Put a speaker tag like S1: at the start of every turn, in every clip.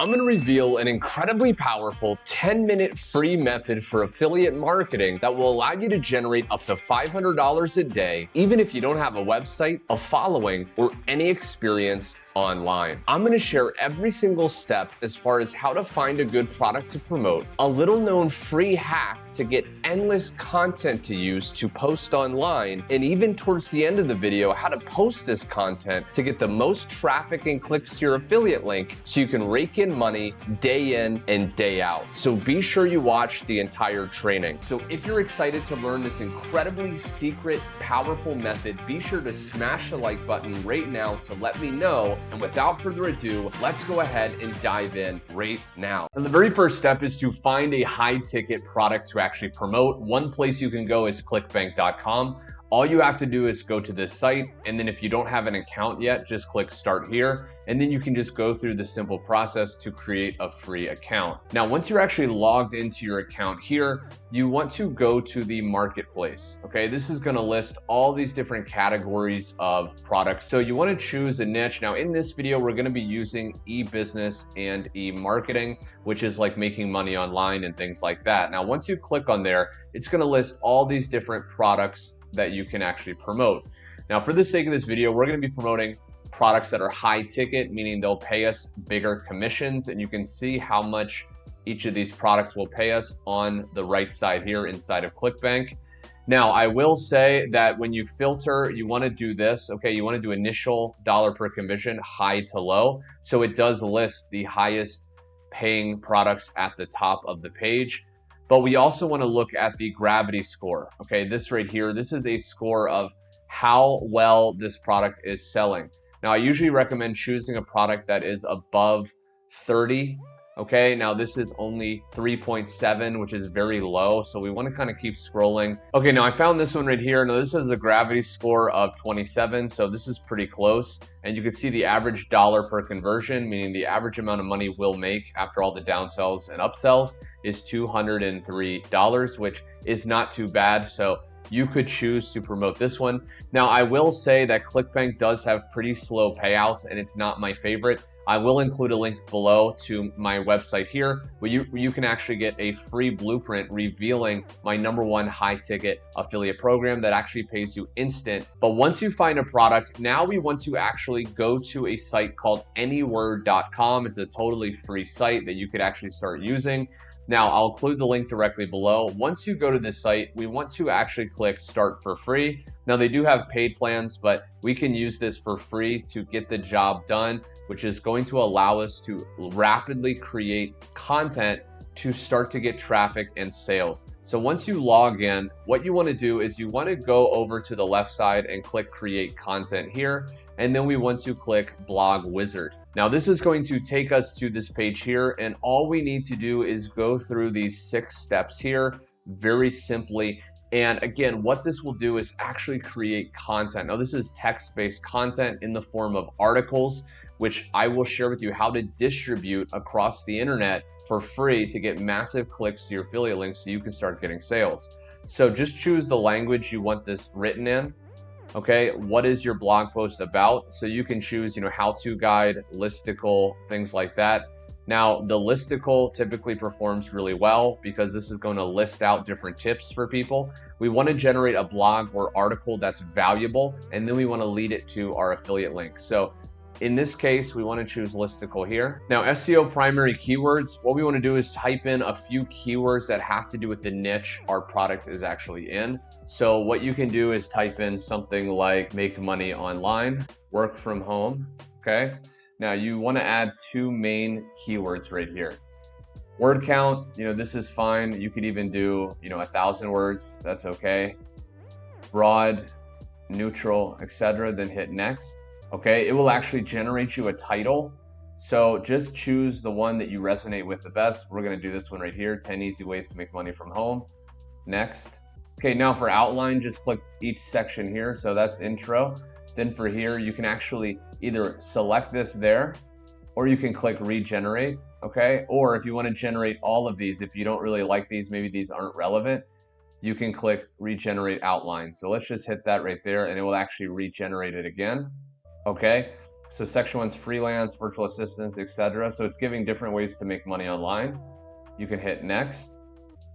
S1: I'm going to reveal an incredibly powerful 10-minute free method for affiliate marketing that will allow you to generate up to $500 a day, even if you don't have a website, a following, or any experience online. I'm going to share every single step as far as how to find a good product to promote, a little known free hack to get endless content to use to post online, and even towards the end of the video, how to post this content to get the most traffic and clicks to your affiliate link so you can rake in money day in and day out. So be sure you watch the entire training. So if you're excited to learn this incredibly secret, powerful method, be sure to smash the like button right now to let me know. And without further ado, let's go ahead and dive in right now. And the very first step is to find a high ticket product to actually promote. One place you can go is clickbank.com. All you have to do is go to this site, and then if you don't have an account yet, just click start here, and then you can just go through the simple process to create a free account. Now, once you're actually logged into your account here, you want to go to the marketplace, okay? This is gonna list all these different categories of products. So you wanna choose a niche. Now, in this video, we're gonna be using e-business and e-marketing, which is like making money online and things like that. Now, once you click on there, it's gonna list all these different products that you can actually promote. Now, for the sake of this video, we're going to be promoting products that are high ticket, meaning they'll pay us bigger commissions, and you can see how much each of these products will pay us on the right side here inside of ClickBank. Now, I will say that when you filter, you want to do this, okay? You want to do initial dollar per commission, high to low. So it does list the highest paying products at the top of the page. But we also want to look at the gravity score. Okay, this right here, this is a score of how well this product is selling. Now, I usually recommend choosing a product that is above 30. Okay, now this is only 3.7, which is very low. So we want to kind of keep scrolling. Okay, now I found this one right here. Now this is a gravity score of 27. So this is pretty close. And you can see the average dollar per conversion, meaning the average amount of money we'll make after all the downsells and upsells is $203, which is not too bad. So you could choose to promote this one. Now, I will say that ClickBank does have pretty slow payouts, and it's not my favorite. I will include a link below to my website here where you can actually get a free blueprint revealing my #1 high ticket affiliate program that actually pays you instant. But once you find a product, now we want to actually go to a site called anyword.com. It's a totally free site that you could actually start using. Now, I'll include the link directly below. Once you go to this site, we want to actually click start for free. Now, they do have paid plans, but we can use this for free to get the job done, which is going to allow us to rapidly create content to start to get traffic and sales. So once you log in, what you want to do is you want to go over to the left side and click create content here. And then we want to click blog wizard. Now this is going to take us to this page here. And all we need to do is go through these 6 steps here very simply. And again, what this will do is actually create content. Now this is text-based content in the form of articles, which I will share with you how to distribute across the internet for free to get massive clicks to your affiliate links so you can start getting sales. So just choose the language you want this written in. Okay, what is your blog post about? So you can choose, how-to guide, listicle, things like that. Now, the listicle typically performs really well because this is going to list out different tips for people. We want to generate a blog or article that's valuable, and then we want to lead it to our affiliate link. So in this case, we want to choose listicle here. Now, SEO primary keywords, what we want to do is type in a few keywords that have to do with the niche our product is actually in. So what you can do is type in something like make money online, work from home, okay? Now you want to add 2 main keywords right here. Word count, this is fine. You could even do, 1,000 words, that's okay. Broad, neutral, etc. Then hit next. Okay, it will actually generate you a title. So just choose the one that you resonate with the best. We're gonna do this one right here, 10 easy ways to make money from home. Next. Okay, now for outline, just click each section here. So that's intro. Then for here, you can actually either select this there, or you can click regenerate, okay? Or if you wanna generate all of these, if you don't really like these, maybe these aren't relevant, you can click regenerate outline. So let's just hit that right there and it will actually regenerate it again. Okay, So section one's freelance, virtual assistants, etc. So it's giving different ways to make money online. You can hit next.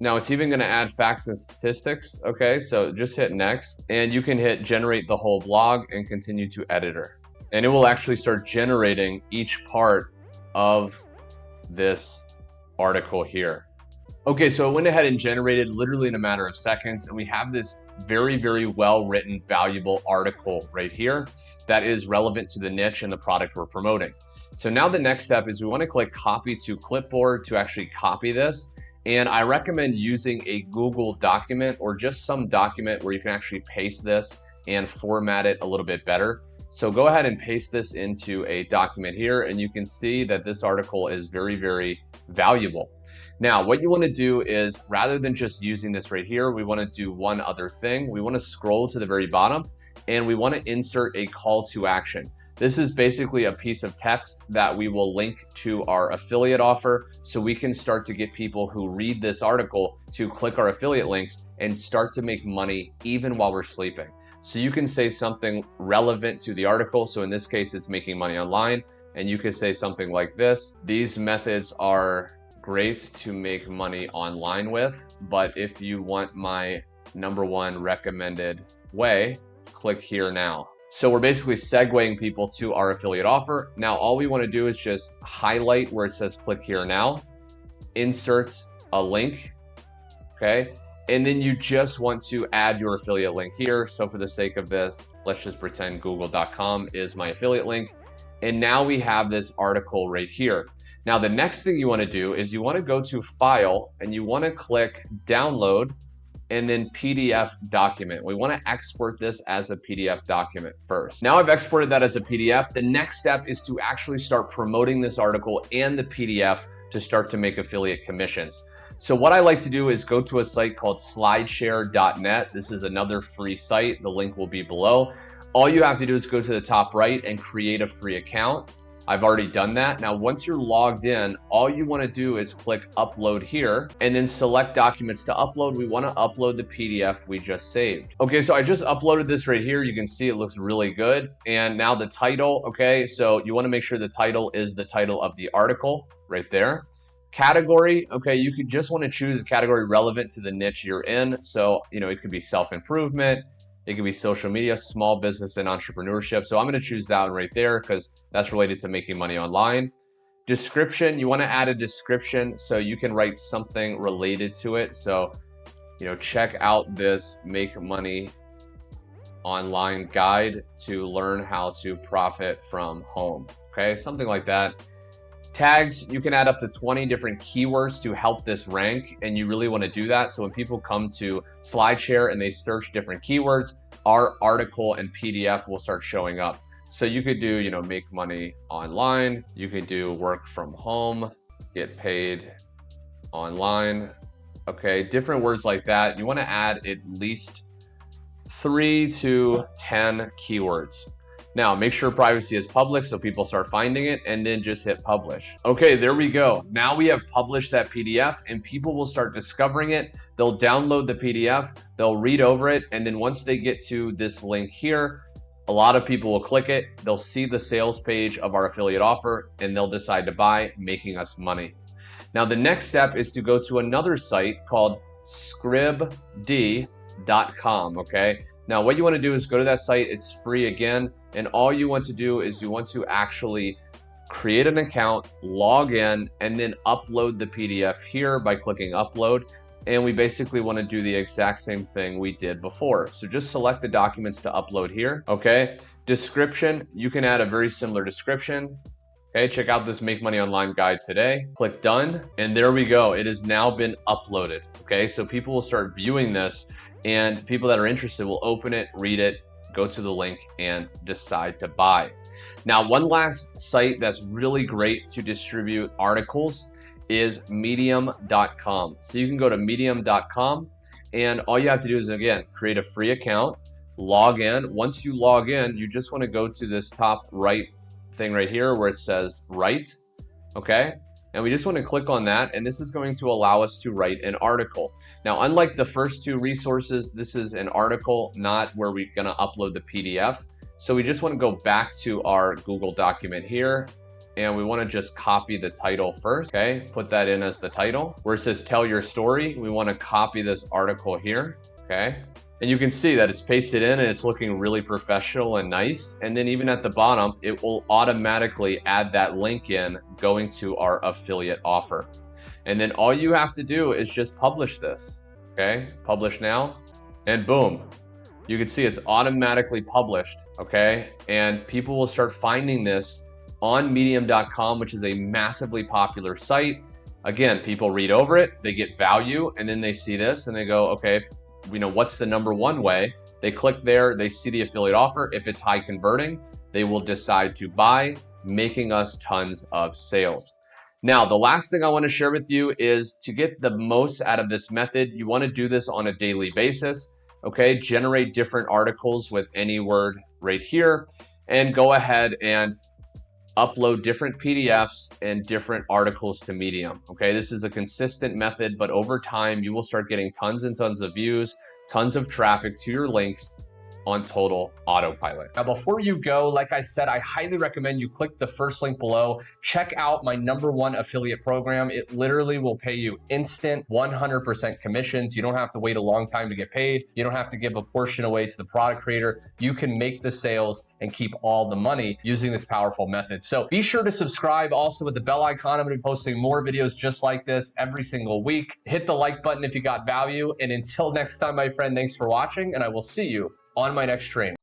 S1: Now it's even going to add facts and statistics. Okay, so just hit next and you can hit generate the whole blog and continue to editor. And it will actually start generating each part of this article here. Okay, so it went ahead and generated literally in a matter of seconds, and we have this very, very well written, valuable article right here that is relevant to the niche and the product we're promoting. So now the next step is we want to click copy to clipboard to actually copy this. And I recommend using a Google document or just some document where you can actually paste this and format it a little bit better. So go ahead and paste this into a document here, and you can see that this article is very, very valuable. Now, what you want to do is, rather than just using this right here, we want to do one other thing. We want to scroll to the very bottom and we want to insert a call to action. This is basically a piece of text that we will link to our affiliate offer so we can start to get people who read this article to click our affiliate links and start to make money even while we're sleeping. So you can say something relevant to the article. So in this case, it's making money online. And you could say something like this: these methods are great to make money online with, but if you want my #1 recommended way, click here now. So we're basically segueing people to our affiliate offer. Now, all we want to do is just highlight where it says click here now, insert a link, okay? And then you just want to add your affiliate link here. So for the sake of this, let's just pretend google.com is my affiliate link. And now we have this article right here. Now, the next thing you want to do is you want to go to File and you want to click Download and then PDF document. We want to export this as a PDF document first. Now I've exported that as a PDF. The next step is to actually start promoting this article and the PDF to start to make affiliate commissions. So what I like to do is go to a site called slideshare.net. This is another free site. The link will be below. All you have to do is go to the top right and create a free account. I've already done that. Now, once you're logged in, all you want to do is click upload here and then select documents to upload. We want to upload the PDF we just saved. Okay, so I just uploaded this right here. You can see it looks really good. And now the title, okay, so you want to make sure the title is the title of the article right there. Category, okay, you could just want to choose a category relevant to the niche you're in. So, it could be self-improvement. It could be social media, small business, and entrepreneurship. So I'm going to choose that one right there because that's related to making money online. Description, you want to add a description so you can write something related to it. So, check out this make money online guide to learn how to profit from home. Okay, something like that. Tags, you can add up to 20 different keywords to help this rank, and you really want to do that. So when people come to SlideShare and they search different keywords, our article and PDF will start showing up. So you could do, make money online. You could do work from home, get paid online. Okay, different words like that. You want to add at least 3 to 10 keywords. Now, make sure privacy is public so people start finding it, and then just hit publish. Okay, there we go. Now we have published that PDF and people will start discovering it. They'll download the PDF, they'll read over it, and then once they get to this link here, a lot of people will click it. They'll see the sales page of our affiliate offer and they'll decide to buy, making us money. Now, the next step is to go to another site called scribd.com, okay? Now, what you want to do is go to that site. It's free again. And all you want to do is you want to actually create an account, log in, and then upload the PDF here by clicking upload. And we basically want to do the exact same thing we did before. So just select the documents to upload here. Okay. Description, you can add a very similar description. Okay, check out this Make Money Online guide today. Click done, and there we go. It has now been uploaded. Okay, so people will start viewing this, and people that are interested will open it, read it, go to the link, and decide to buy. Now, one last site that's really great to distribute articles is medium.com. So you can go to medium.com, and all you have to do is, again, create a free account, log in. Once you log in, you just want to go to this top right thing right here where it says write, okay? And we just want to click on that, and this is going to allow us to write an article. Now, unlike the first two resources, this is an article, not where we're going to upload the PDF. So we just want to go back to our Google document here, and we want to just copy the title first, okay? Put that in as the title. Where it says tell your story, we want to copy this article here, okay? And you can see that it's pasted in and it's looking really professional and nice. And then even at the bottom, it will automatically add that link in going to our affiliate offer. And then all you have to do is just publish this, okay? Publish now, and boom. You can see it's automatically published, okay? And people will start finding this on medium.com, which is a massively popular site. Again, people read over it, they get value, and then they see this and they go, okay, you know, what's the number one way? They click there, they see the affiliate offer. If it's high converting, they will decide to buy, making us tons of sales. Now, the last thing I want to share with you is to get the most out of this method, you want to do this on a daily basis, okay? Generate different articles with any word right here, and go ahead and upload different PDFs and different articles to Medium, okay? This is a consistent method, but over time, you will start getting tons and tons of views, tons of traffic to your links on total autopilot. Now, before you go, like I said, I highly recommend you click the first link below. Check out my #1 affiliate program. It literally will pay you instant 100% commissions. You don't have to wait a long time to get paid. You don't have to give a portion away to the product creator. You can make the sales and keep all the money using this powerful method. So be sure to subscribe also with the bell icon. I'm going to be posting more videos just like this every single week. Hit the like button if you got value. And until next time, my friend, thanks for watching, and I will see you on my next training.